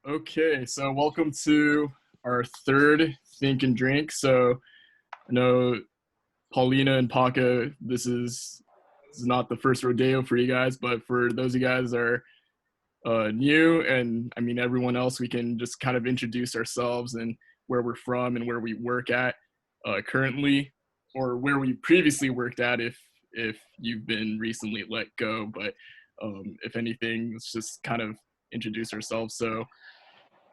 Okay, so welcome to our third Think and Drink. So I know Paulina and Paca, this is not the first rodeo for you guys, but for those of you guys that are new, and I mean everyone else, we can just kind of introduce ourselves and where we're from and where we work at currently, or where we previously worked at if you've been recently let go. But if anything, let's just kind of introduce ourselves. So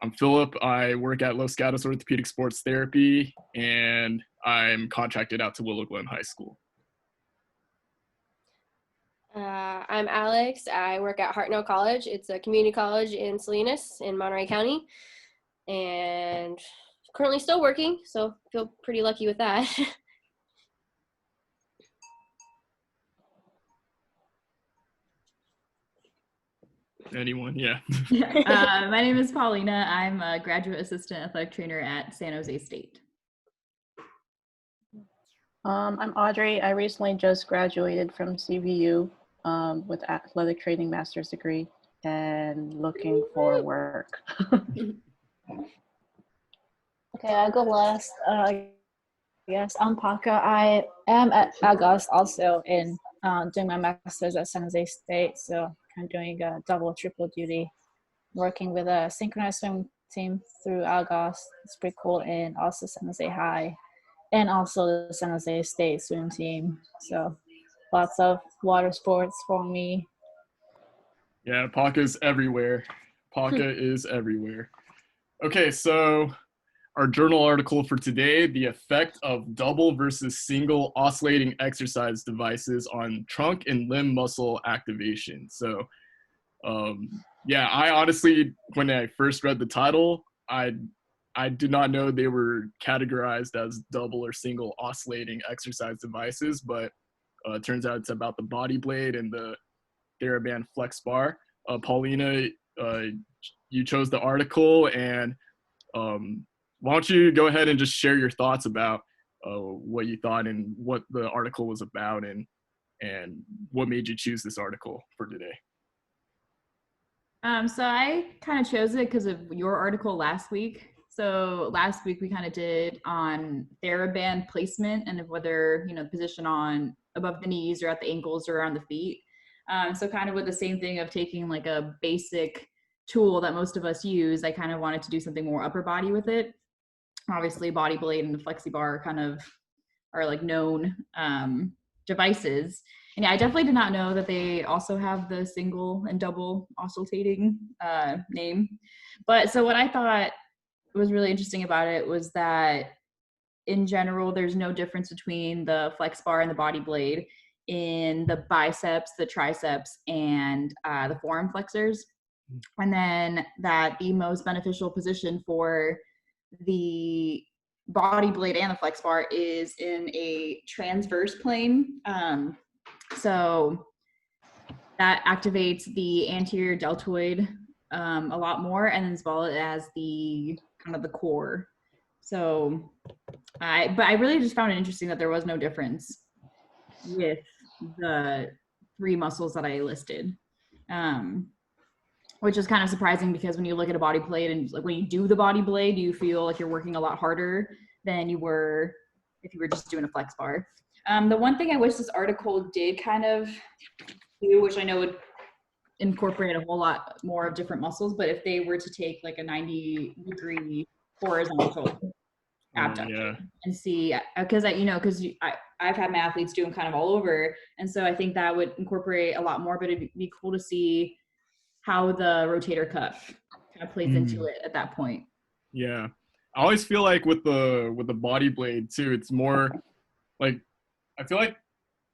I'm Philip. I work at Los Gatos Orthopedic Sports Therapy, and I'm contracted out to Willow Glen High School. I'm Alex. I work at Hartnell College. It's a community college in Salinas in Monterey County, and currently still working, so feel pretty lucky with that. Anyone? Yeah. My name is Paulina. I'm a graduate assistant athletic trainer at San Jose State. I'm Audrey. I recently just graduated from CVU with athletic training master's degree and looking for work. Okay, I'll go last. Yes, I'm Paca. I am at LGOST also in doing my master's at San Jose State. So I'm doing a double, triple duty, working with a synchronized swim team through LGOST. It's pretty cool. And also San Jose High and also the San Jose State swim team. So lots of water sports for me. Yeah, Paca's everywhere. Paca is everywhere. Okay, so our journal article for today, the effect of double versus single oscillating exercise devices on trunk and limb muscle activation. So, yeah, I honestly, when I first read the title, I did not know they were categorized as double or single oscillating exercise devices, but it turns out it's about the body blade and the Theraband flex bar. Paulina, you chose the article, and why don't you go ahead and just share your thoughts about what you thought and what the article was about, and what made you choose this article for today. So I kind of chose it because of your article last week. So last week we kind of did on Theraband placement and of whether, position on above the knees or at the ankles or on the feet. So kind of with the same thing of taking like a basic tool that most of us use, I kind of wanted to do something more upper body with it. Obviously body blade and the flexi bar kind of are like known devices. And yeah, I definitely did not know that they also have the single and double oscillating name. But so what I thought was really interesting about it was that in general, there's no difference between the flex bar and the body blade in the biceps, the triceps, and the forearm flexors. And then that the most beneficial position for the body blade and the flex bar is in a transverse plane. So that activates the anterior deltoid a lot more, and as well as the kind of the core. So but I really just found it interesting that there was no difference with the three muscles that I listed, which is kind of surprising because when you look at a body blade and like when you do the body blade, you feel like you're working a lot harder than you were if you were just doing a flex bar. The one thing I wish this article did kind of do, which I know would incorporate a whole lot more of different muscles, but if they were to take like a 90-degree horizontal abduction and see, because I've had my athletes do them kind of all over, and so I think that would incorporate a lot more, but it'd be cool to see how the rotator cuff kind of plays into it at that point. Yeah, I always feel like with the body blade too, it's more like, I feel like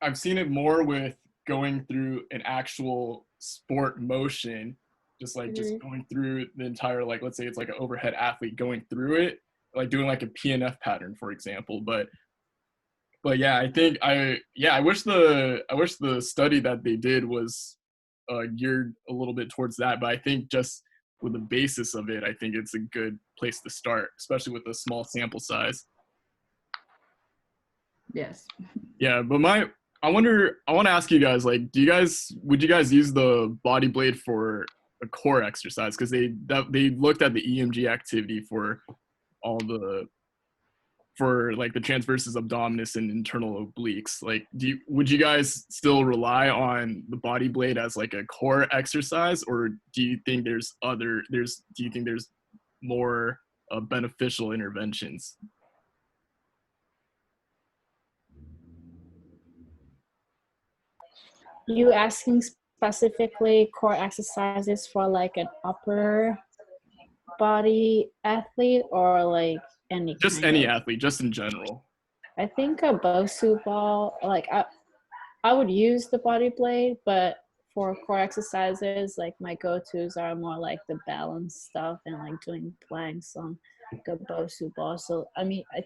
I've seen it more with going through an actual sport motion, just going through the entire, like, let's say it's like an overhead athlete going through it, like doing like a PNF pattern, for example. But yeah, I think I wish the study that they did was geared a little bit towards that. But I think just with the basis of it, I think it's a good place to start, especially with a small sample size. Yes. Yeah, but I want to ask you guys, like, would you guys use the body blade for a core exercise, because they looked at the EMG activity for all the like the transversus abdominis and internal obliques. Like, would you guys still rely on the body blade as like a core exercise, or do you think there's more beneficial interventions? You asking specifically core exercises for like an upper body athlete or like any Just any athlete, just in general. I think a Bosu ball, like I would use the body blade, but for core exercises, like my go-tos are more like the balance stuff and like doing planks on like a Bosu ball. So I mean, I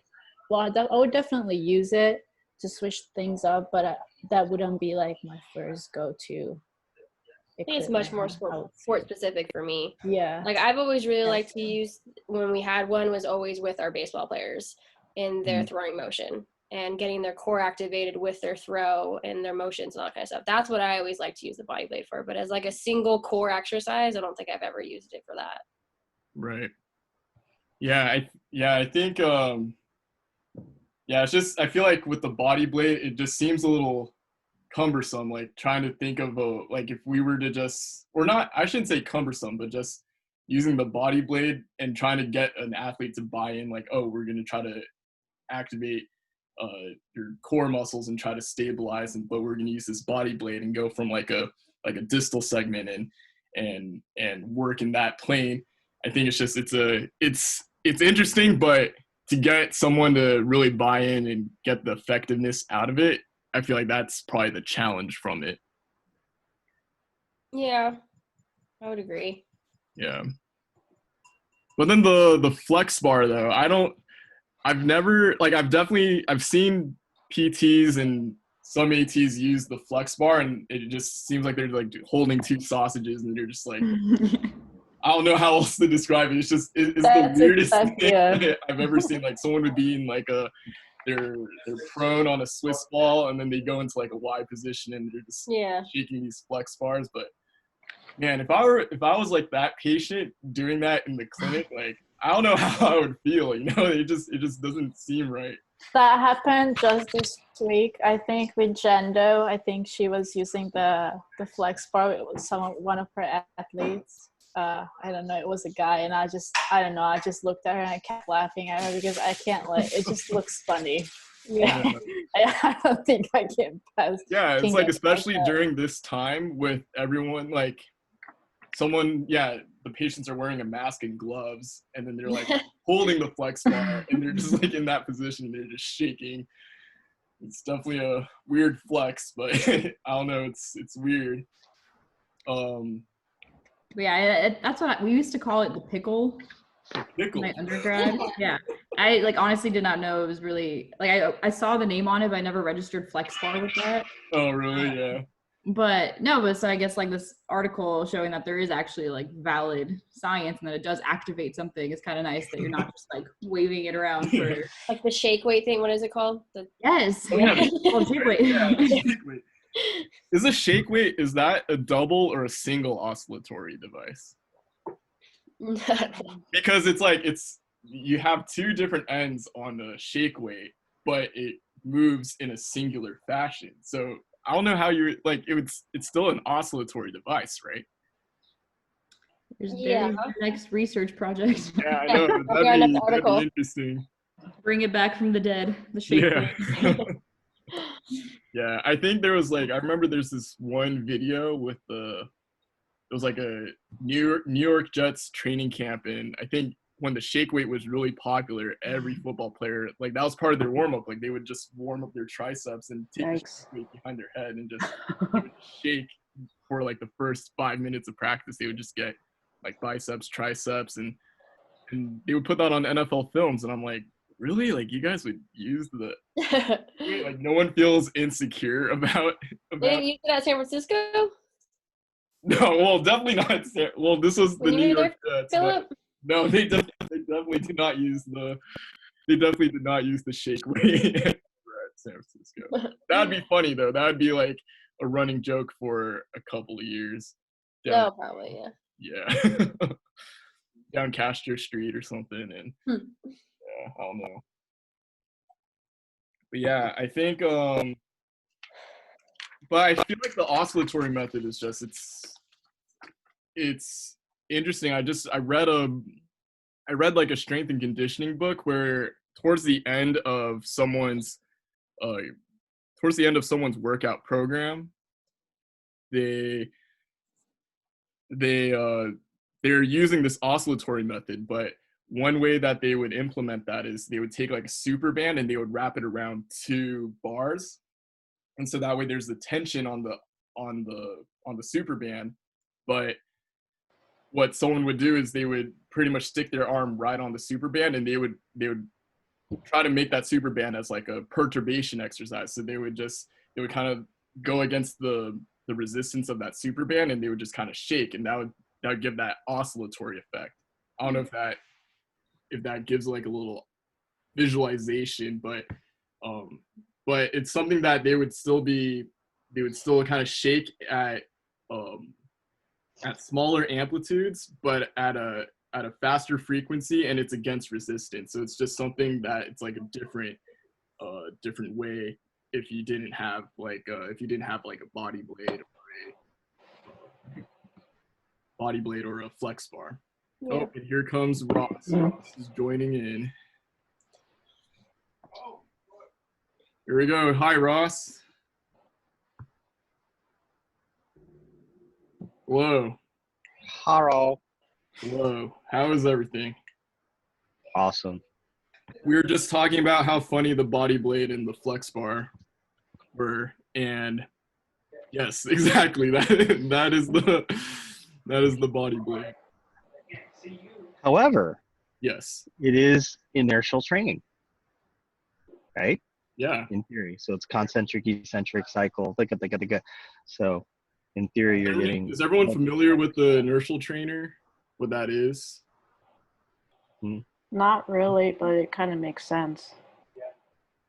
would definitely use it to switch things up, but that wouldn't be like my first go-to. I think it's much more sport specific for me. Yeah. Like I've always really liked to use, when we had one, was always with our baseball players in their throwing motion and getting their core activated with their throw and their motions and all that kind of stuff. That's what I always like to use the body blade for. But as like a single core exercise, I don't think I've ever used it for that. Right. Yeah, I think it's just, I feel like with the body blade, it just seems a little cumbersome, like trying to think of like if we were to just, or not, I shouldn't say cumbersome, but just using the body blade and trying to get an athlete to buy in, like, oh, we're going to try to activate your core muscles and try to stabilize, but we're going to use this body blade and go from like a distal segment and work in that plane. I think it's just, it's interesting, but to get someone to really buy in and get the effectiveness out of it, I feel like that's probably the challenge from it. Yeah, I would agree. Yeah. But then the flex bar though, I've seen PTs and some ATs use the flex bar, and it just seems like they're like holding two sausages and they're just like, I don't know how else to describe it. It's just, it's the weirdest thing I've ever seen. Like someone would be in like they're prone on a Swiss ball, and then they go into like a Y position and they're just shaking these flex bars. But man, if I was like that patient doing that in the clinic, like I don't know how I would feel. You know, it just doesn't seem right. That happened just this week, I think, with Jendo. I think she was using the flex bar with one of her athletes. I don't know, it was a guy, and I just looked at her and I kept laughing at her because I can't it just looks funny. Yeah. I don't think I can pass. Yeah, it's like, especially during this time with everyone, like the patients are wearing a mask and gloves, and then they're like holding the flex bar and they're just like in that position, they're just shaking. It's definitely a weird flex, but I don't know, it's weird. Yeah, that's what we used to call it, the pickle. Pickle. My undergrad. Yeah, I like honestly did not know it was really like I saw the name on it, but I never registered flex bar with that. Oh really? Yeah. But so I guess like this article showing that there is actually like valid science and that it does activate something is kind of nice, that you're not just like waving it around for like the shake weight thing. What is it called? Yes. Yeah. Shake weight. Yeah, shake weight. Is a shake weight, is that a double or a single oscillatory device? Because it's like you have two different ends on the shake weight, but it moves in a singular fashion. So I don't know how you're like, it's still an oscillatory device, right? There's your next research project. Yeah, I know. That'd be interesting. Bring it back from the dead. The shake weight. Yeah, I think there was like, I remember there's this one video with it was like a New York Jets training camp, and I think when the shake weight was really popular, every football player, like that was part of their warm up. Like they would just warm up their triceps and take the shake weight behind their head and just shake for like the first 5 minutes of practice. They would just get like biceps, triceps, and they would put that on NFL films, and I'm like, really? Like you guys would use the like no one feels insecure about They use it at San Francisco? No, well, definitely not. Well, this was the New York Jets. No, they definitely did not use the shake weight at San Francisco. That'd be funny though. That would be like a running joke for a couple of years. No, probably, yeah. Yeah. Down Castro Street or something, and yeah, I don't know. But yeah, I think but I feel like the oscillatory method is just it's interesting. I read like a strength and conditioning book where towards the end of someone's uh workout program, they they uh they're using this oscillatory method, but one way that they would implement that is they would take like a super band and they would wrap it around 2 bars, and so that way there's the tension on the super band. But what someone would do is they would pretty much stick their arm right on the super band, and they would try to make that super band as like a perturbation exercise. So they would kind of go against the resistance of that super band, and they would just kind of shake, and that would give that oscillatory effect. I don't know if that gives like a little visualization, but it's something that they would still kind of shake at smaller amplitudes, but at a faster frequency, and it's against resistance. So it's just something that it's like a different way if you didn't have like a body blade or a flex bar. Yeah. Oh, and here comes Ross. Ross is joining in. Here we go. Hi, Ross. Hello. Hello. Hello. How is everything? Awesome. We were just talking about how funny the body blade and the flex bar were, and yes, exactly. That is the body blade. However, Yes. it is inertial training, right? Yeah. In theory. So it's concentric, eccentric cycle. So in theory, you're getting. Is everyone familiar with the inertial trainer? What that is? Not really, but it kind of makes sense.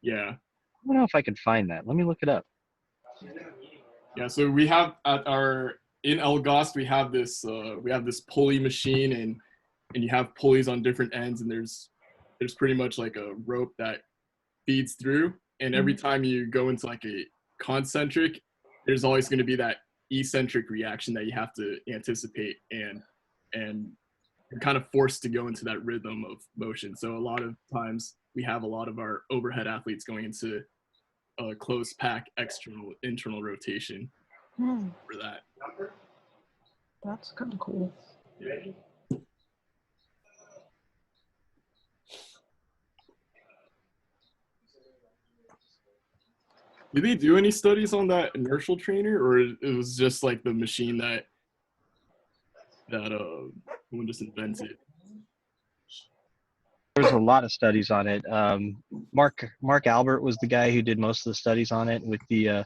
Yeah. I don't know if I can find that. Let me look it up. Yeah. So we have in LGOST we have this pulley machine, and you have pulleys on different ends, and there's pretty much like a rope that feeds through, and every time you go into like a concentric, there's always going to be that eccentric reaction that you have to anticipate, and you're kind of forced to go into that rhythm of motion. So a lot of times we have a lot of our overhead athletes going into a closed pack internal rotation for that. That's kind of cool. Did they do any studies on that inertial trainer, or it was just like the machine that someone just invented? There's a lot of studies on it. Mark Albert was the guy who did most of the studies on it. With the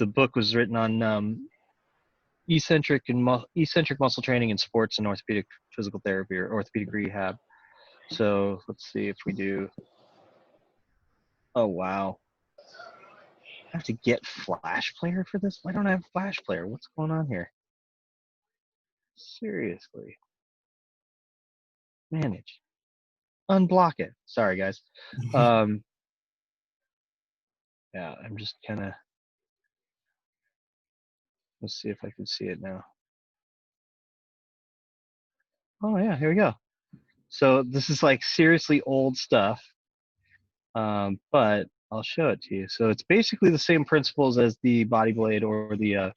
book was written on eccentric muscle training in sports and orthopedic physical therapy or orthopedic rehab. So let's see if we do. Oh wow! I have to get Flash Player for this. Why don't I have Flash Player? What's going on here? Seriously. Manage. Unblock it. Sorry, guys. Yeah, I'm just kind of. Let's see if I can see it now. Oh yeah, here we go. So this is like seriously old stuff, but I'll show it to you. So it's basically the same principles as the body blade or the.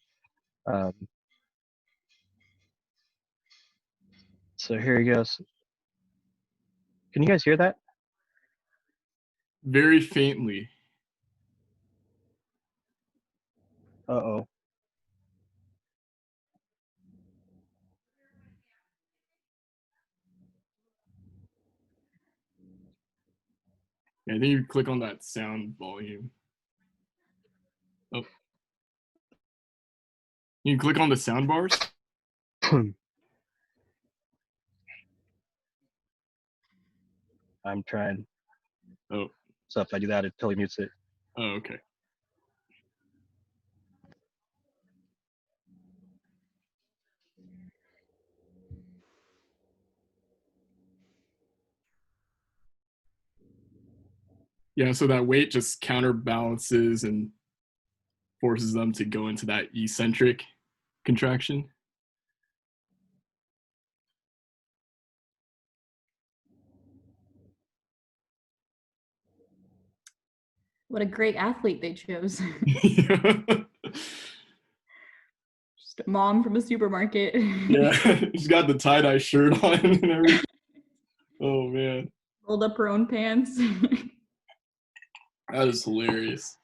So here he goes. Can you guys hear that? Very faintly. Uh-oh. Yeah, I think you click on that sound volume. Oh. You can click on the sound bars. I'm trying. Oh. So if I do that, it totally mutes it. Oh, okay. Yeah, so that weight just counterbalances and forces them to go into that eccentric contraction. What a great athlete they chose. Just a mom from a supermarket. Yeah, she's got the tie-dye shirt on and everything. Oh man, Rolled up her own pants. that is hilarious.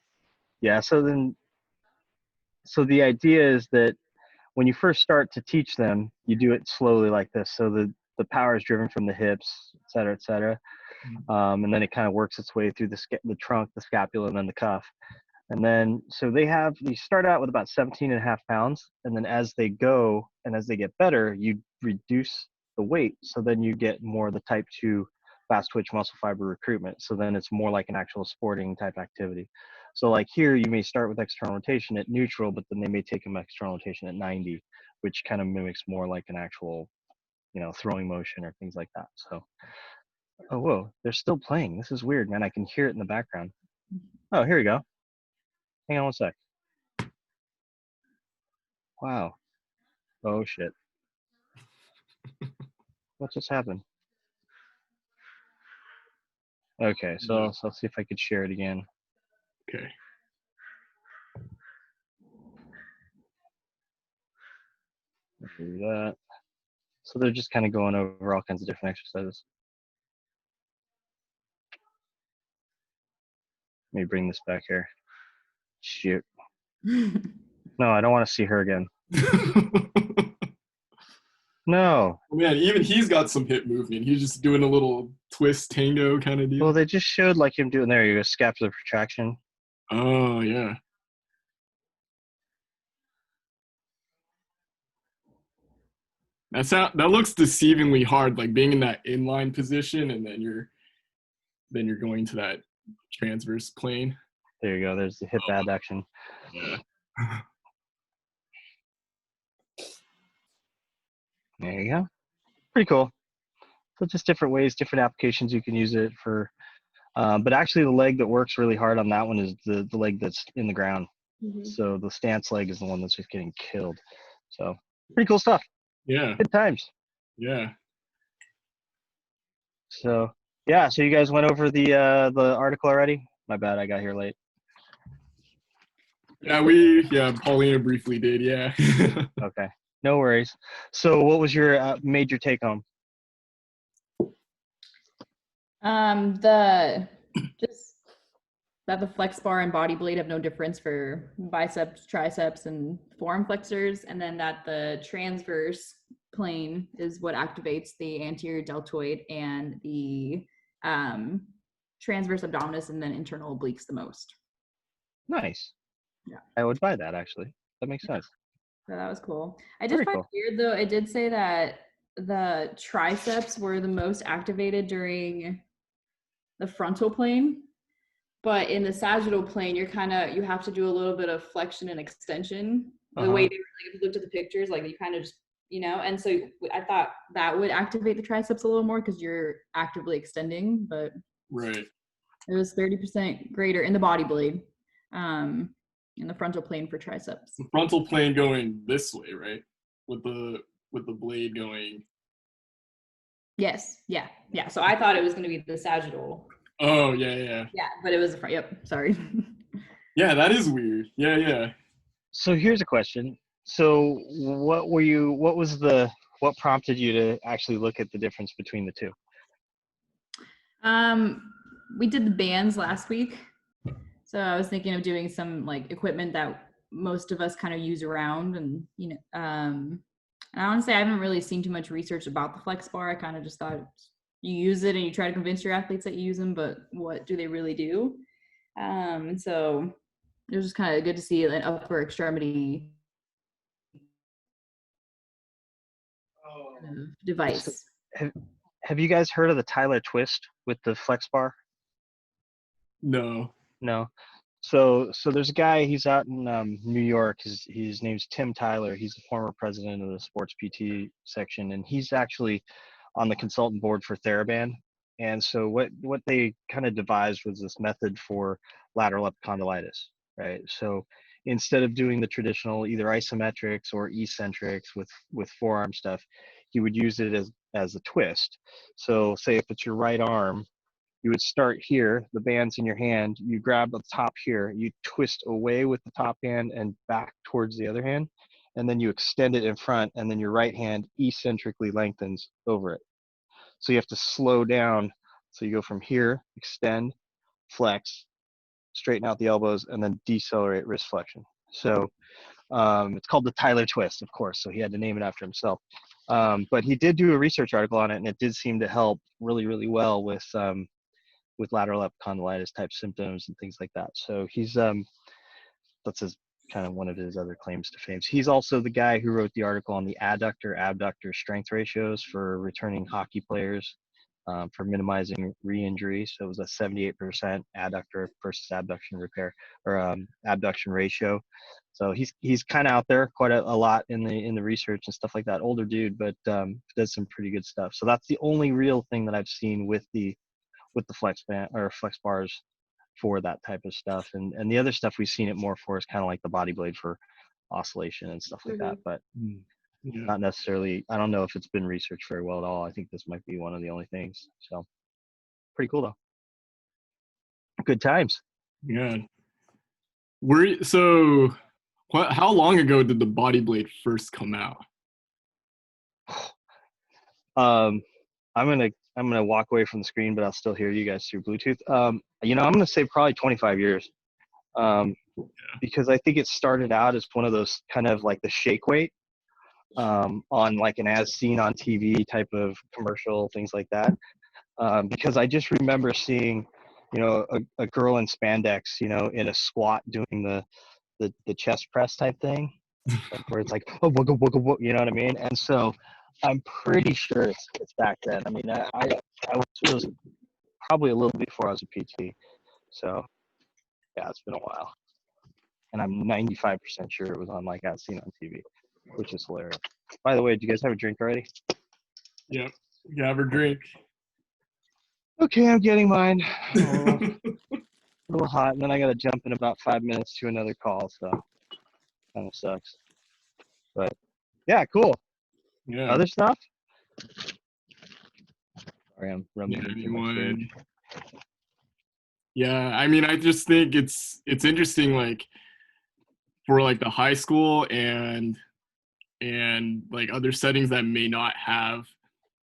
Yeah. So the idea is that when you first start to teach them, you do it slowly like this. So the power is driven from the hips, et cetera, et cetera. And then it kind of works its way through the trunk, the scapula, and then the cuff. And then, so they start out with about 17.5 pounds. And then as they go and as they get better, you reduce the weight. So then you get more of the type 2 fast twitch muscle fiber recruitment. So then it's more like an actual sporting type activity. So like here, you may start with external rotation at neutral, but then they may take them external rotation at 90, which kind of mimics more like an actual, throwing motion or things like that. So, oh, whoa, they're still playing. This is weird, man. I can hear it in the background. Oh, here we go. Hang on one sec. Wow. Oh, shit. What just happened? Okay, so let's see if I could share it again. Okay. Do that. So they're just kind of going over all kinds of different exercises. Let me bring this back here. Shoot. No, I don't want to see her again. No. Man, even he's got some hip movement. He's just doing a little twist tango kind of deal. Well, they just showed like him doing there. You go scapular protraction. Oh yeah. That looks deceivingly hard, like being in that inline position and then you're going to that transverse plane. There you go. There's the hip adduction. Yeah. There you go. Pretty cool. So just different ways, different applications you can use it for. But actually the leg that works really hard on that one is the leg that's in the ground. Mm-hmm. So the stance leg is the one that's just getting killed. So pretty cool stuff. Yeah. Good times. Yeah. So yeah, so you guys went over the article already? My bad, I got here late. Yeah, Paulina briefly did, yeah. Okay, no worries. So what was your major take home? Just that the flex bar and body blade have no difference for biceps, triceps, and forearm flexors, and then that the transverse plane is what activates the anterior deltoid and the transverse abdominis and then internal obliques the most. Nice. Yeah. I would buy that actually. That makes sense. So that was cool. I did Very find cool. weird though, it did say that the triceps were the most activated during the frontal plane, but in the sagittal plane, you have to do a little bit of flexion and extension. The way they were, like, if you looked at the pictures, like you kind of just, and so I thought that would activate the triceps a little more because you're actively extending, but Right. it was 30% greater in the body blade, in the frontal plane for triceps. The frontal plane going this way, right? With the blade going. Yes. Yeah. So I thought it was going to be the sagittal. Oh, yeah. Yeah, but it was the front. Yep. Sorry. Yeah, that is weird. Yeah. So here's a question. So what prompted you to actually look at the difference between the two? We did the bands last week. So I was thinking of doing some like equipment that most of us kind of use around, and and honestly, I haven't really seen too much research about the flex bar. I kind of just thought you use it and you try to convince your athletes that you use them, but what do they really do? And so it was just kind of good to see an upper extremity device. Have you guys heard of the Tyler twist with the flex bar? No. No. So there's a guy, he's out in New York. His name's Tim Tyler. He's the former president of the sports PT section, and he's actually on the consultant board for Theraband. And so what they kind of devised was this method for lateral epicondylitis, right? So instead of doing the traditional either isometrics or eccentrics with forearm stuff, he would use it as a twist. So say if it's your right arm, you would start here, the band's in your hand, you grab the top here, you twist away with the top hand and back towards the other hand, and then you extend it in front, and then your right hand eccentrically lengthens over it. So you have to slow down. So you go from here, extend, flex, straighten out the elbows, and then decelerate wrist flexion. So it's called the Tyler twist, of course. So he had to name it after himself. But he did do a research article on it, and it did seem to help really, really well with lateral epicondylitis type symptoms and things like that. So he's that's his kind of one of his other claims to fame. He's also the guy who wrote the article on the adductor abductor strength ratios for returning hockey players for minimizing re-injury. So it was a 78% adductor versus abduction repair or abduction ratio. So he's kind of out there quite a lot in the research and stuff like that. Older dude, but does some pretty good stuff. So that's the only real thing that I've seen with the flex band or flex bars for that type of stuff. And the other stuff we've seen it more for is kind of like the body blade for oscillation and stuff like that. But not necessarily, I don't know if it's been researched very well at all. I think this might be one of the only things. So pretty cool though. Good times. Yeah. How long ago did the body blade first come out? I'm gonna walk away from the screen, but I'll still hear you guys through Bluetooth. I'm gonna say probably 25 years. Because I think it started out as one of those kind of like the shake weight on like an as seen on TV type of commercial, things like that. Because I just remember seeing, a girl in spandex, in a squat doing the chest press type thing, like where it's like, oh, wugga, wugga, wugga, you know what I mean? And so I'm pretty sure it's back then. I mean, it was probably a little before I was a PT. So yeah, it's been a while. And I'm 95% sure it was on like as seen on TV, which is hilarious. By the way, do you guys have a drink already? Yep. Have a drink. Okay, I'm getting mine. A little hot, and then I got to jump in about 5 minutes to another call, so kind of sucks. But yeah, cool. Yeah. Other stuff? Sorry, I'm rummaging Yeah, through my fridge. Yeah, I mean, I just think it's interesting, like for like the high school and like other settings that may not have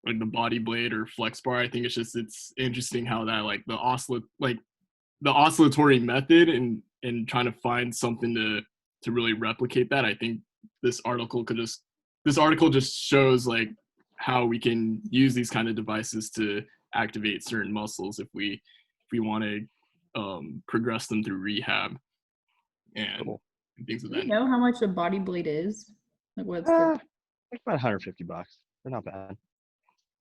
like the body blade or flex bar. I think it's interesting how that like the oscillatory method and trying to find something to really replicate that. I think this article just shows like how we can use these kind of devices to activate certain muscles if we want to progress them through rehab and things of Do that. you know how much a body blade is? Like what's Like about $150. They're not bad.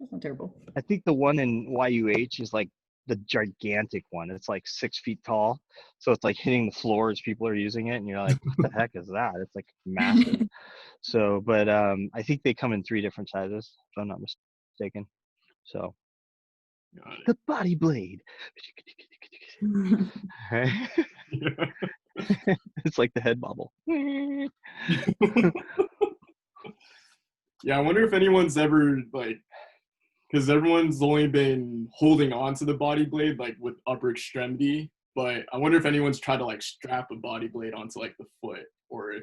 that's not terrible. I think the one in YUH is like the gigantic one. It's like 6 feet tall. So it's like hitting the floor as people are using it. And you're like, what the heck is that? It's like massive. So, but I think they come in 3 different sizes, if I'm not mistaken. So the body blade. Right? It's like the head bobble. Yeah, I wonder if anyone's ever like, because everyone's only been holding on to the body blade like with upper extremity, but I wonder if anyone's tried to like strap a body blade onto like the foot, or if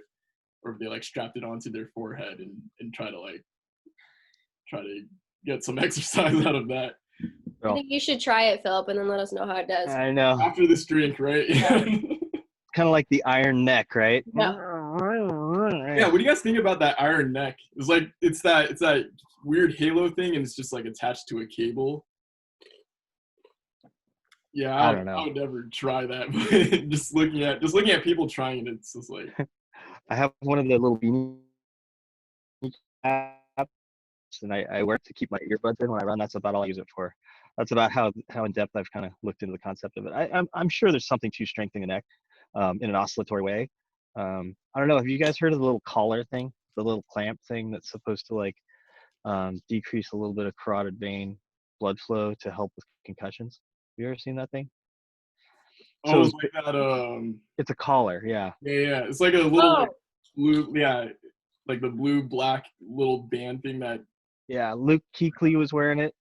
they like strapped it onto their forehead and try to get some exercise out of that. I think you should try it, Philip, and then let us know how it does. I know. After this drink, right? Yeah. Kind of like the iron neck, right? Yeah. Yeah, what do you guys think about that iron neck? It's like it's that weird halo thing, and it's just like attached to a cable. Yeah, I don't know. I would never try that. But just looking at people trying it, it's just like. I have one of the little beanie caps, and I wear it to keep my earbuds in when I run. That's about all I use it for. That's about how in depth I've kind of looked into the concept of it. I'm sure there's something to strengthening the neck in an oscillatory way. I don't know. Have you guys heard of the little collar thing, the little clamp thing that's supposed to like decrease a little bit of carotid vein blood flow to help with concussions. Have you ever seen that thing? Oh, So it's like that. it's a collar, yeah. Yeah. It's like a little Oh, like, blue. Yeah, like the blue black little band thing that. Yeah, Luke Kuechly was wearing it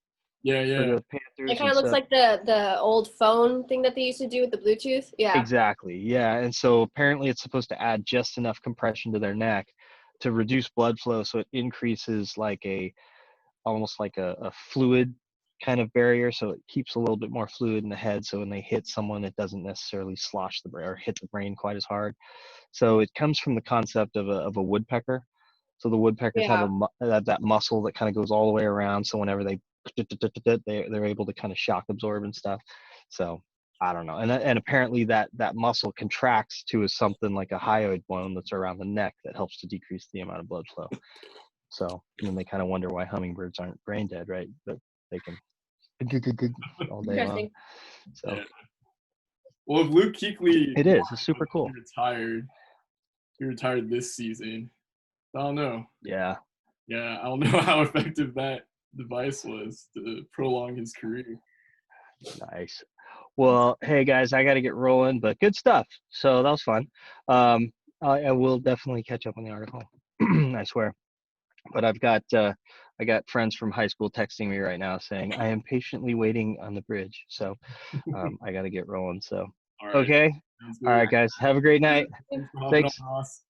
Yeah, for yeah. the Panthers. it kind and of looks so like the old phone thing that they used to do with the Bluetooth. Yeah. exactly, yeah. And so apparently it's supposed to add just enough compression to their neck to reduce blood flow, so it increases like almost like a fluid kind of barrier, so it keeps a little bit more fluid in the head, so when they hit someone it doesn't necessarily slosh the brain or hit the brain quite as hard. So it comes from the concept of a woodpecker. So the woodpeckers have Yeah. that muscle that kind of goes all the way around, so whenever they're able to kind of shock absorb and stuff. So I don't know, and apparently that muscle contracts to something like a hyoid bone that's around the neck that helps to decrease the amount of blood flow. So then they kind of wonder why hummingbirds aren't brain dead, right? But they can all day long. Interesting. So Yeah. Well, if Luke Kuechly it is. It's super cool. He retired this season. I don't know. Yeah. Yeah, I don't know how effective that device was to prolong his career. Nice. Well, hey guys, I got to get rolling, but good stuff. So that was fun. I will definitely catch up on the article. I swear. But I got friends from high school texting me right now saying I am patiently waiting on the bridge. So I got to get rolling. So All right. okay. Sounds All good. right, guys. Have a great night. Thanks for hopping Thanks. on, Ross.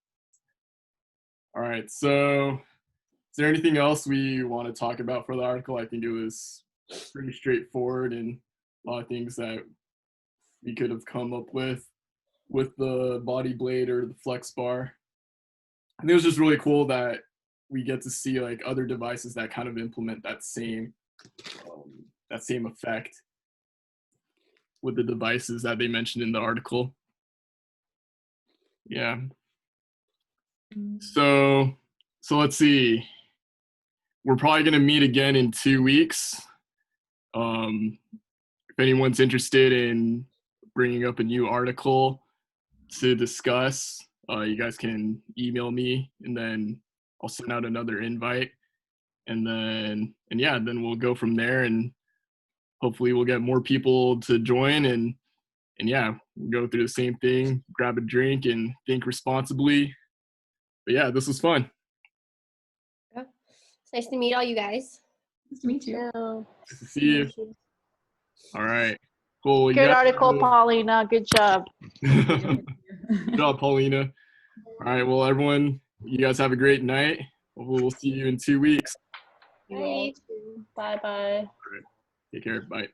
All right. So, is there anything else we want to talk about for the article? I think it was pretty straightforward and a lot of things that we could have come up with the body blade or the flex bar. I think it was just really cool that we get to see like other devices that kind of implement that same effect with the devices that they mentioned in the article. Yeah. So let's see. We're probably gonna meet again in 2 weeks. If anyone's interested in bringing up a new article to discuss, you guys can email me, and then I'll send out another invite, and then we'll go from there, and hopefully we'll get more people to join, and yeah, we'll go through the same thing, grab a drink, and think responsibly. But yeah, this was fun. Yeah. It's nice to meet all you guys. Nice to meet you. So, Nice to see you. All right. Cool. good article, Paulina. Good job. Good job, Paulina. All right. Well, everyone, you guys have a great night. We'll see you in 2 weeks. Bye. Bye bye. Take care. Bye.